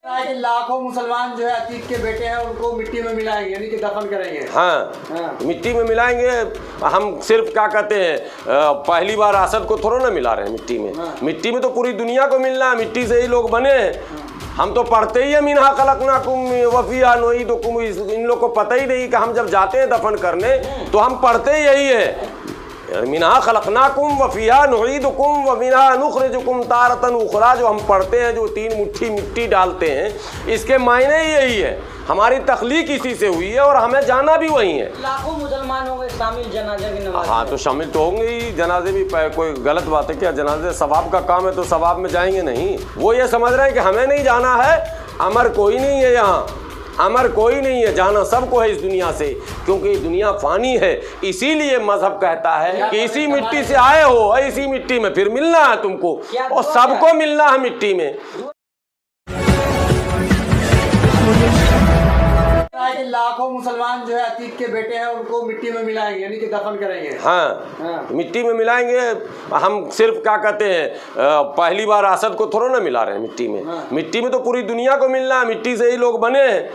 लाखों मुसलमान जो है अतीक के बेटे हैं उनको मिट्टी में मिलाएंगे, यानी कि दफन करेंगे। हाँ, मिट्टी में मिलाएंगे। हम सिर्फ क्या कहते हैं, पहली बार असद को थोड़ा ना मिला रहे हैं मिट्टी में। मिट्टी में तो पूरी दुनिया को मिलना है, मिट्टी से ही लोग बने हैं। हम तो पढ़ते ही है मिन्हा खलकनाकुम वफिहा नुईदुकुम। इन लोग को पता ही नहीं कि हम जब जाते हैं दफन करने तो हम पढ़ते ही यही है, मिन्हा खलकनाकुम वफिहा नुईदुकुम व मिन्हा नुखरिजुकुम तारतन उखरा। जो हम पढ़ते हैं, जो 3 मुट्ठी मिट्टी डालते हैं, इसके मायने ही यही है। हमारी तख्लीक इसी से हुई है और हमें जाना भी वही है। लाखों मुसलमान होंगे शामिल जनाजे की नमाज। हाँ, तो शामिल तो होंगे ही। जनाजे भी कोई गलत बात है क्या? जनाजे सवाब का काम है तो सवाब में जाएंगे नहीं। वो ये समझ रहे हैं कि हमें नहीं जाना है, अमर कोई नहीं है यहाँ, अमर कोई नहीं है, जाना सबको है इस दुनिया से, क्योंकि दुनिया फानी है। इसीलिए मजहब कहता है कि इसी मिट्टी से आए हो, इसी मिट्टी में फिर मिलना है तुमको, और सबको मिलना है मिट्टी में। लाखों मुसलमान जो है अतीक के बेटे हैं उनको मिट्टी में मिलाएंगे, यानी कि दफन करेंगे। हाँ, मिट्टी में मिलाएंगे। हम सिर्फ क्या कहते हैं, पहली बार असद को थोड़ा ना मिला रहे हैं मिट्टी में। मिट्टी में तो पूरी दुनिया को मिलना है, मिट्टी से ही लोग बने हैं।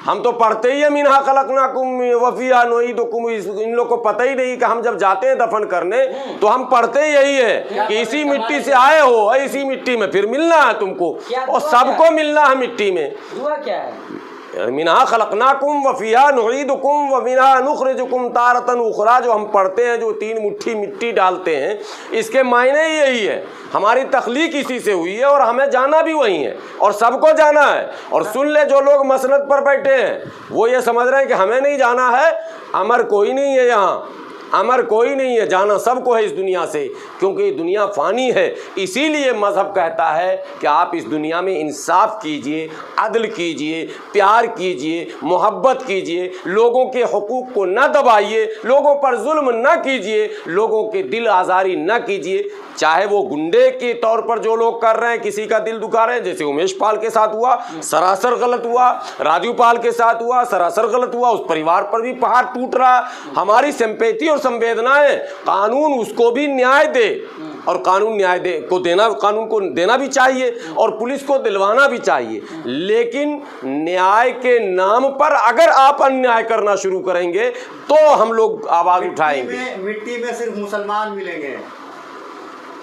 हम तो पढ़ते ही है मिन्हा खलकनाकुम वफिहा नुईदुकुम। इन लोग को पता ही नहीं कि हम जब जाते हैं दफन करने तो हम पढ़ते ही यही है कि इसी मिट्टी से आए हो, इसी मिट्टी में फिर मिलना है तुमको, और सबको मिलना है मिट्टी में। दुआ क्या है? मिन्हा खलकनाकुम वफिहा नुईदुकुम व मिन्हा नुखरिजुकुम तारतन उखरा। जो हम पढ़ते हैं, जो 3 मुट्ठी मिट्टी डालते हैं, इसके मायने ही यही है। हमारी तख्लीक इसी से हुई है और हमें जाना भी वही है, और सबको जाना है। और सुन ले, जो लोग मसनद पर बैठे हैं वो ये समझ रहे हैं कि हमें नहीं जाना है, अमर कोई नहीं है यहाँ, अमर कोई नहीं है, जाना सबको है इस दुनिया से, क्योंकि दुनिया फानी है। इसीलिए मजहब कहता है कि आप इस दुनिया में इंसाफ कीजिए, अदल कीजिए, प्यार कीजिए, मोहब्बत कीजिए, लोगों के हुकूक को न दबाइए, लोगों पर जुल्म न कीजिए, लोगों के दिल आज़ारी न कीजिए। चाहे वो गुंडे के तौर पर जो लोग कर रहे हैं, किसी का दिल दुखा रहे हैं, जैसे उमेश पाल के साथ हुआ, सरासर गलत हुआ। राजू पाल के साथ हुआ, सरासर गलत हुआ। उस परिवार पर भी पहाड़ टूट रहा। हमारी सिंपैथी और संवेदनाएं, कानून उसको भी न्याय दे, और कानून न्याय दे को देना, कानून को देना भी चाहिए और पुलिस को दिलवाना भी चाहिए। लेकिन न्याय के नाम पर अगर आप अन्याय करना शुरू करेंगे तो हम लोग आवाज उठाएंगे। मिट्टी में सिर्फ मुसलमान मिलेंगे,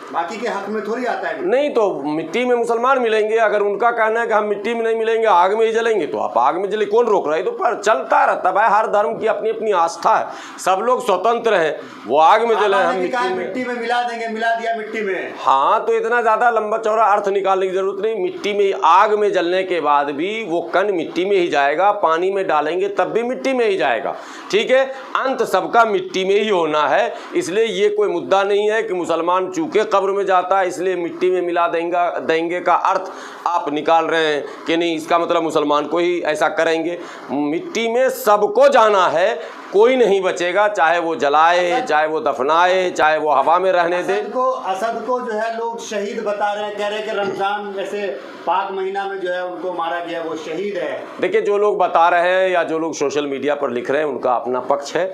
बाकी के हक में थोड़ी आता है। नहीं, तो मिट्टी में मुसलमान मिलेंगे। अगर उनका कहना है कि हम मिट्टी में नहीं मिलेंगे, आग में ही जलेंगे, तो आप आग में जले, कौन रोक रहा है? तो पर चलता रहता है। हर धर्म की अपनी अपनी आस्था है, सब लोग स्वतंत्र हैं। वो आग में जले, हम मिट्टी में मिला देंगे, मिला दिया मिट्टी में। हाँ, तो इतना ज्यादा लंबा चौड़ा अर्थ निकालने की जरूरत नहीं। मिट्टी में, आग में जलने के बाद भी वो कण मिट्टी में ही जाएगा, पानी में डालेंगे तब भी मिट्टी में ही जाएगा। ठीक है, अंत सबका मिट्टी में ही होना है। इसलिए ये कोई मुद्दा नहीं है कि मुसलमान चूके कब्र में जाता है इसलिए मिट्टी में मिला देंगे का अर्थ आप निकाल रहे हैं कि नहीं, इसका मतलब मुसलमान को ही ऐसा करेंगे। मिट्टी में सबको जाना है, कोई नहीं बचेगा, चाहे वो जलाए, चाहे वो दफनाए, चाहे वो हवा में रहने दे। असद को जो है लोग शहीद बता रहे हैं, कह रहे हैं कि रमजान जैसे पाक महीना में जो है उनको मारा गया, वो शहीद है। देखिए, जो लोग बता रहे हैं या जो लोग सोशल मीडिया पर लिख रहे हैं, उनका अपना पक्ष है।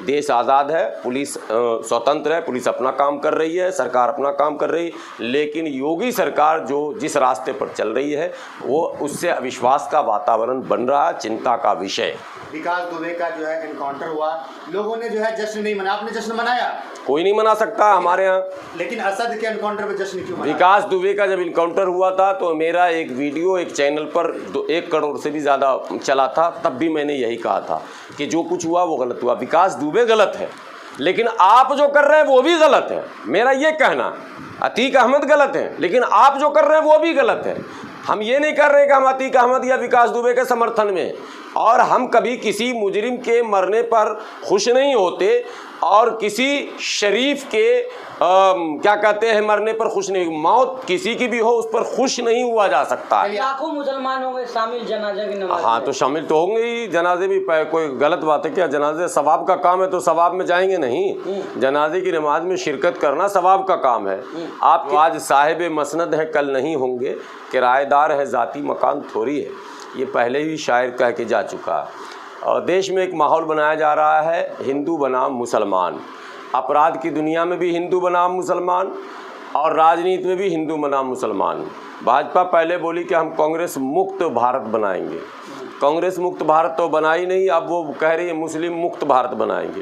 देश आज़ाद है, पुलिस स्वतंत्र है, पुलिस अपना काम कर रही है, सरकार अपना काम कर रही है। लेकिन योगी सरकार जो जिस रास्ते पर चल रही है, वो उससे अविश्वास का वातावरण बन रहा है, चिंता का विषय। विकास दुबे का जो है एनकाउंटर हुआ, लोगों ने जो है जश्न नहीं मनाया। आपने जश्न मनाया? कोई नहीं मना सकता हमारे यहाँ। लेकिन असद के एनकाउंटर पे जश्न क्यों मनाया? विकास दुबे का जब इनकाउंटर हुआ था तो मेरा एक वीडियो एक चैनल पर 1 करोड़ से भी ज़्यादा चला था, तब भी मैंने यही कहा था कि जो कुछ हुआ वो गलत हुआ। विकास दुबे गलत है, लेकिन आप जो कर रहे हैं वो भी गलत है, मेरा ये कहना। अतीक अहमद गलत है, लेकिन आप जो कर रहे हैं वो भी गलत है। हम ये नहीं कर रहे कि हम अतीक अहमद या विकास दुबे के समर्थन में, और हम कभी किसी मुजरिम के मरने पर खुश नहीं होते और किसी शरीफ के क्या कहते हैं मरने पर खुश नहीं। मौत किसी की भी हो उस पर खुश नहीं हुआ जा सकता। लाखों मुसलमान होंगे शामिल जनाजे की नमाज। हाँ, तो शामिल तो होंगे ही। जनाजे भी कोई गलत बात है क्या? जनाजे सवाब का काम है तो सवाब में जाएंगे नहीं। जनाजे की नमाज में शिरकत करना सवाब का काम है। आप आज साहिब मसनद हैं, कल नहीं होंगे, किराएदार है, ज़ाती मकान थोड़ी है। ये पहले ही शायर कह के जा चुका। और देश में एक माहौल बनाया जा रहा है हिंदू बनाम मुसलमान। अपराध की दुनिया में भी हिंदू बनाम मुसलमान और राजनीति में भी हिंदू बनाम मुसलमान। भाजपा पहले बोली कि हम कांग्रेस मुक्त भारत बनाएंगे। कांग्रेस मुक्त भारत तो बना ही नहीं, अब वो कह रही है मुस्लिम मुक्त भारत बनाएंगे।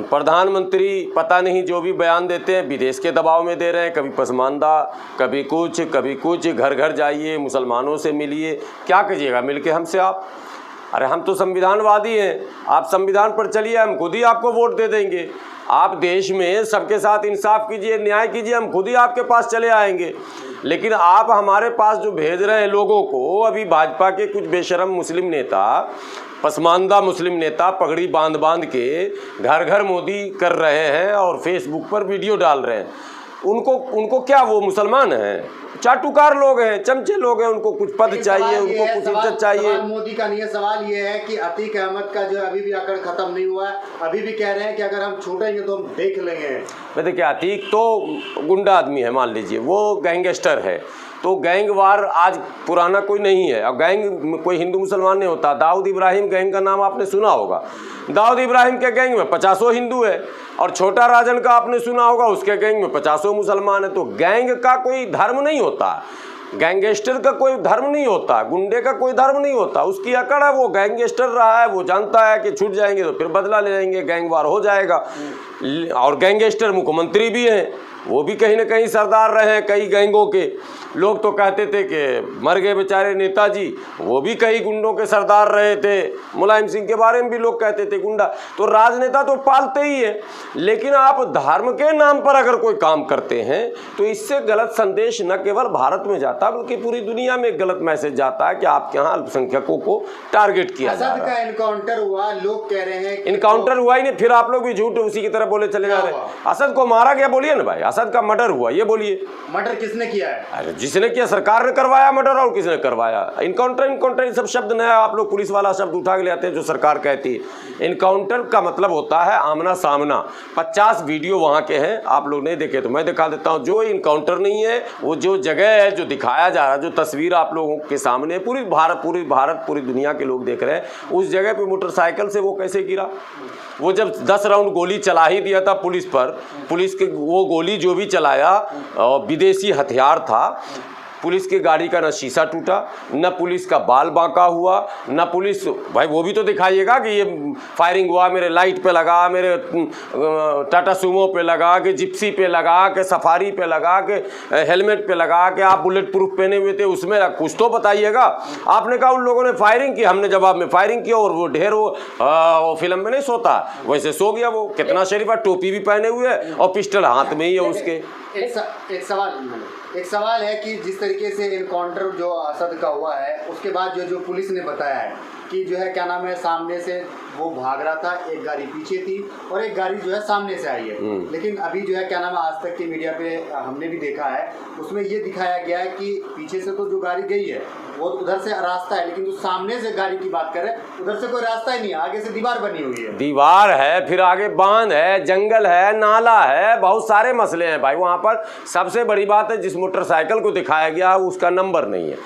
प्रधानमंत्री पता नहीं जो भी बयान देते हैं विदेश के दबाव में दे रहे हैं, कभी पसमानदा, कभी कुछ, घर घर जाइए, मुसलमानों से मिलिए। क्या कीजिएगा मिल के हमसे आप? अरे हम तो संविधानवादी हैं, आप संविधान पर चलिए, हम खुद ही आपको वोट दे देंगे। आप देश में सबके साथ इंसाफ कीजिए, न्याय कीजिए, हम खुद ही आपके पास चले आएंगे। लेकिन आप हमारे पास जो भेज रहे हैं लोगों को, अभी भाजपा के कुछ बेशरम मुस्लिम नेता, पसमानदा मुस्लिम नेता पगड़ी बांध के घर घर मोदी कर रहे हैं और फेसबुक पर वीडियो डाल रहे हैं। उनको क्या वो मुसलमान हैं? चाटुकार लोग हैं, चमचे लोग हैं, उनको कुछ पद चाहिए, उनको कुछ इज्जत चाहिए। सवाल मोदी का नहीं है, सवाल ये है कि अतीक अहमद का जो अभी भी अकड़ खत्म नहीं हुआ है, अभी भी कह रहे हैं कि अगर हम छूटेंगे तो हम देख लेंगे। देखिए अतीक तो गुंडा आदमी है, मान लीजिए वो गैंगस्टर है, तो गैंग वार आज पुराना कोई नहीं है। और गैंग कोई हिंदू मुसलमान नहीं होता। दाऊद इब्राहिम गैंग का नाम आपने सुना होगा, दाऊद इब्राहिम के गैंग में 50 हिंदू है, और छोटा राजन का आपने सुना होगा, उसके गैंग में 50 मुसलमान है। तो गैंग का कोई धर्म नहीं होता, गैंगस्टर का कोई धर्म नहीं होता, गुंडे का कोई धर्म नहीं होता। उसकी अकड़ है, वो गैंगस्टर रहा है, वो जानता है कि छूट जाएंगे तो फिर बदला ले जाएंगे, गैंग वार हो जाएगा। और गैंगस्टर मुख्यमंत्री भी हैं, वो भी कहीं ना कहीं सरदार रहे हैं कई गैंगों के। लोग तो कहते थे कि मर गए बेचारे नेताजी, वो भी कई गुंडों के सरदार रहे थे। मुलायम सिंह के बारे में भी लोग कहते थे गुंडा। तो राजनेता तो पालते ही है, लेकिन आप धर्म के नाम पर अगर कोई काम करते हैं तो इससे गलत संदेश न केवल भारत में जाता बल्कि पूरी दुनिया में गलत मैसेज जाता है कि आपके यहाँ अल्पसंख्यकों को टारगेट किया जा रहा है। असद का इनकाउंटर हुआ, लोग कह रहे हैं इनकाउंटर हुआ ही नहीं, फिर आप लोग भी झूठ उसी की तरह बोले चले जा रहे हैं। असद को मारा गया बोलिए ना भाई, असद का मर्डर हुआ ये बोलिए। मर्डर किसने किया है? अरे जिसने किया, सरकार ने करवाया मर्डर, और किसने करवाया? इनकाउंटर सब शब्द नया आप लोग पुलिस वाला शब्द उठा के ले आते हैं जो सरकार कहती है। इनकाउंटर का मतलब होता है आमना सामना। 50 वीडियो वहाँ के हैं, आप लोग नहीं देखे तो मैं दिखा देता हूँ। जो इनकाउंटर नहीं है, वो जो जगह है जो दिखाया जा रहा है, जो तस्वीर आप लोगों के सामने पूरी भारत पूरी दुनिया के लोग देख रहे हैं, उस जगह पे मोटरसाइकिल से वो कैसे गिरा। वो जब 10 राउंड गोली चला ही दिया था पुलिस पर, पुलिस के वो गोली जो भी चलाया विदेशी हथियार था। पुलिस की गाड़ी का न शीशा टूटा, न पुलिस का बाल बांका हुआ, न पुलिस, भाई वो भी तो दिखाइएगा कि ये फायरिंग हुआ, मेरे लाइट पे लगा, मेरे टाटा सुमो पे लगा, कि जिप्सी पे लगा, के सफारी पे लगा, के हेलमेट पे लगा, के आप बुलेट प्रूफ पहने हुए थे उसमें, कुछ तो बताइएगा। आपने कहा उन लोगों ने फायरिंग की, हमने जवाब में फायरिंग किया, और वो ढेर वो फिल्म में नहीं सोता वैसे सो गया। वो कितना शरीफ है, टोपी भी पहने हुए है और पिस्टल हाथ में ही है उसके। एक सवाल है कि जिस तरीके से इनकाउंटर जो असद का हुआ है, उसके बाद जो पुलिस ने बताया है कि जो है क्या नाम है, सामने से वो भाग रहा था, एक गाड़ी पीछे थी और एक गाड़ी जो है सामने से आई है। लेकिन अभी जो है क्या नाम है, आज तक की मीडिया पे हमने भी देखा है, उसमें ये दिखाया गया है कि पीछे से तो जो गाड़ी गई है वो उधर से रास्ता है, लेकिन जो सामने से गाड़ी की बात करें उधर से कोई रास्ता ही नहीं है, आगे से दीवार बनी हुई है। दीवार है, फिर आगे बांध है, जंगल है, नाला है, बहुत सारे मसले हैं भाई वहाँ पर। सबसे बड़ी बात है जिस मोटरसाइकिल को दिखाया गया है उसका नंबर नहीं है,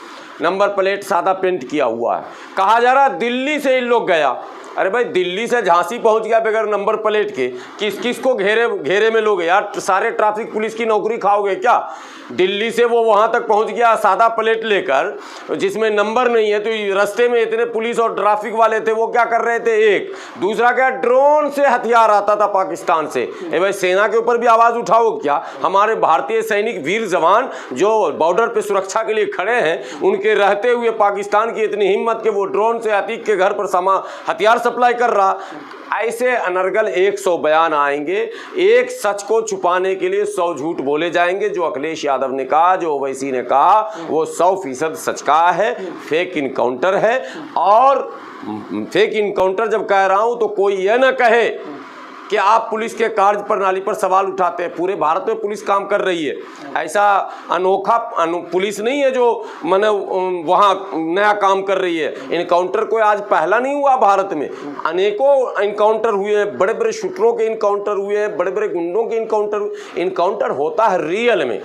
नंबर प्लेट सादा पेंट किया हुआ है। कहा जा रहा है दिल्ली से इन लोग गया। अरे भाई दिल्ली से झांसी पहुंच गया बगैर नंबर प्लेट के, किस को घेरे में लोगे यार? सारे ट्रैफिक पुलिस की नौकरी खाओगे क्या? दिल्ली से वो वहां तक पहुंच गया सादा प्लेट लेकर जिसमें नंबर नहीं है, तो रास्ते में इतने पुलिस और ट्रैफिक वाले थे, वो क्या कर रहे थे? एक दूसरा क्या, ड्रोन से हथियार आता था पाकिस्तान से। भाई सेना के ऊपर भी आवाज उठाओ क्या? हमारे भारतीय सैनिक वीर जवान जो बॉर्डर पे सुरक्षा के लिए खड़े हैं, उनके रहते हुए पाकिस्तान की इतनी हिम्मत कि वो ड्रोन से अतीक के घर पर हथियार सप्लाई कर रहा। ऐसे अनर्गल 100 बयान आएंगे, एक सच को छुपाने के लिए 100 झूठ बोले जाएंगे। जो अखिलेश यादव ने कहा, जो ओवैसी ने कहा, वो 100% सच कहा है, फेक इनकाउंटर है। और फेक इनकाउंटर जब कह रहा हूं तो कोई यह ना कहे कि आप पुलिस के कार्य प्रणाली पर सवाल उठाते हैं। पूरे भारत में पुलिस काम कर रही है, ऐसा अनोखा पुलिस नहीं है जो माने वहाँ नया काम कर रही है। इनकाउंटर कोई आज पहला नहीं हुआ भारत में, अनेकों इनकाउंटर हुए हैं, बड़े बड़े शूटरों के इनकाउंटर हुए हैं, बड़े बड़े गुंडों के इनकाउंटर होता है रियल में।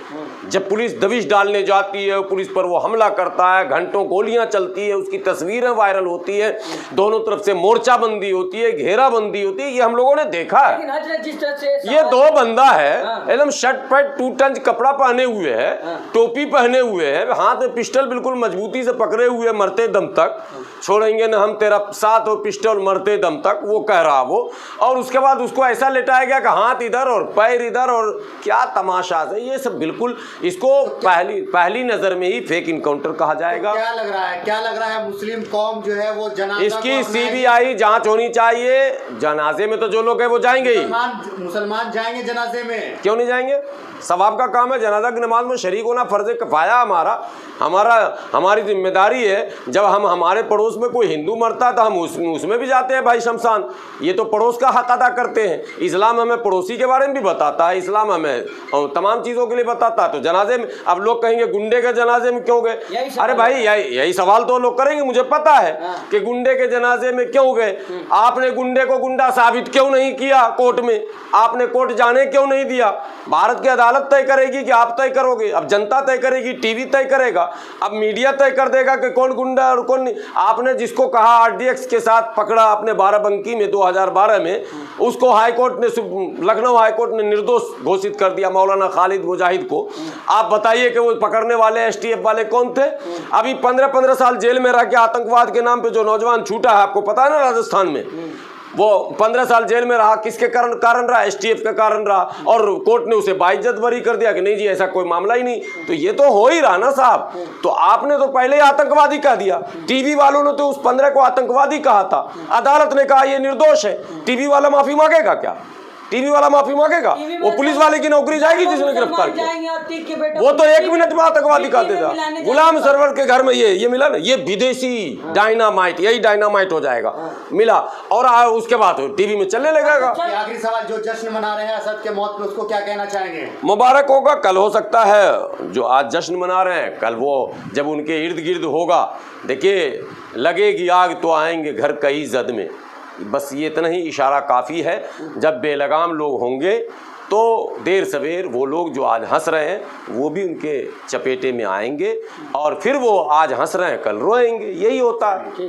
जब पुलिस दबिश डालने जाती है, पुलिस पर वो हमला करता है, घंटों गोलियां चलती है, उसकी तस्वीरें वायरल होती है, दोनों तरफ से मोर्चाबंदी होती है, घेराबंदी होती है, ये हम लोगों ने देखा देखा है? लेकिन हज ने जिस तरह से ये दो बंदा है हाँ। एकदम शर्ट पैंट 2 टंच कपड़ा पहने हुए है, हाँ। टोपी पहने हुए है, हाथ में पिस्टल बिल्कुल मजबूती से पकड़े हुए, मरते दम तक छोड़ेंगे ना हम तेरा साथ, और पिस्टल मरते दम तक, वो कह रहा वो। और उसके बाद उसको ऐसा लेटाया गया कि हाथ इधर और पैर इधर, और क्या तमाशा है ये सब। बिल्कुल इसको पहली नजर में ही फेक इनकाउंटर कहा जाएगा। क्या लग रहा है मुस्लिम कौम जो है वो जनाजा इसकी को अपनाएगी? CBI जांच होनी चाहिए। जनाजे में तो जो लोग हैं वो जाएंगे ही। मुसलमान जाएंगे जनाजे में, क्यों नहीं जाएंगे? सवाब का काम है, जनाजा की नमाज में शरीक होना फर्ज किफाया हमारी जिम्मेदारी है। जब हम हमारे पड़ोस में कोई हिंदू मरता है तो हम उसमें भी जाते हैं भाई शमशान। ये तो पड़ोस का हक अदा करते हैं। इस्लाम हमें पड़ोसी के बारे में भी बताता है, इस्लाम हमें तमाम चीज़ों के लिए बताता है। तो जनाजे में अब लोग कहेंगे गुंडे के जनाजे में क्यों गए? अरे भाई यही सवाल तो लोग करेंगे, मुझे पता है कि गुंडे के जनाजे में क्यों गए। आपने गुंडे को गुंडा साबित क्यों नहीं किया कोर्ट में? आपने कोर्ट जाने क्यों नहीं दिया? भारत की अदालत तय करेगी कि आप तय करोगे? अब जनता तय करेगी, टीवी तय करेगा, अब मीडिया तय कर देगा कि कौन गुंडा और कौन नहीं। आपने जिसको कहा RDX के साथ पकड़ा आपने बाराबंकी में 2012 में, उसको हाईकोर्ट ने, लखनऊ हाईकोर्ट ने निर्दोष घोषित कर दिया, मौलाना खालिद मुजाहिद को। आप बताइए कि वो पकड़ने वाले STF वाले कौन थे? अभी 15-15 साल जेल में रह के आतंकवाद के नाम पे जो नौजवान छूटा है, आपको पता है ना, राजस्थान में वो 15 साल जेल में रहा, किसके कारण रहा? STF के कारण रहा, और कोर्ट ने उसे बाइज्जत बरी कर दिया कि नहीं जी ऐसा कोई मामला ही नहीं। तो ये तो हो ही रहा ना साहब। तो आपने तो पहले ही आतंकवादी कह दिया, टीवी वालों ने तो उस 15 को आतंकवादी कहा था, अदालत ने कहा ये निर्दोष है। टीवी वाला माफी मांगेगा क्या? टीवी वाला माफी मांगेगा? वो पुलिस वाले की नौकरी जाएगी जिसने गिरफ्तार किया। वो तो 1 मिनट में आतंकवादी कहते था। गुलाम सरवर के घर में ये मिला ना, ये विदेशी डायनामाइट, यही डायनामाइट हो जाएगा मिला, और उसके बाद टीवी में चलने लगेगा। आखिरी सवाल, जो जश्न मना रहे हैं असद के मौत पे, उसको क्या कहना चाहेंगे? मुबारक होगा। कल हो सकता है जो आज जश्न मना रहे हैं, कल वो जब उनके इर्द गिर्द होगा, देखिए लगेगी आग तो आएंगे घर कई जद में। बस ये इतना ही इशारा काफ़ी है। जब बेलगाम लोग होंगे तो देर सवेर वो लोग जो आज हंस रहे हैं वो भी उनके चपेटे में आएंगे, और फिर वो आज हंस रहे हैं कल रोएंगे। यही होता है।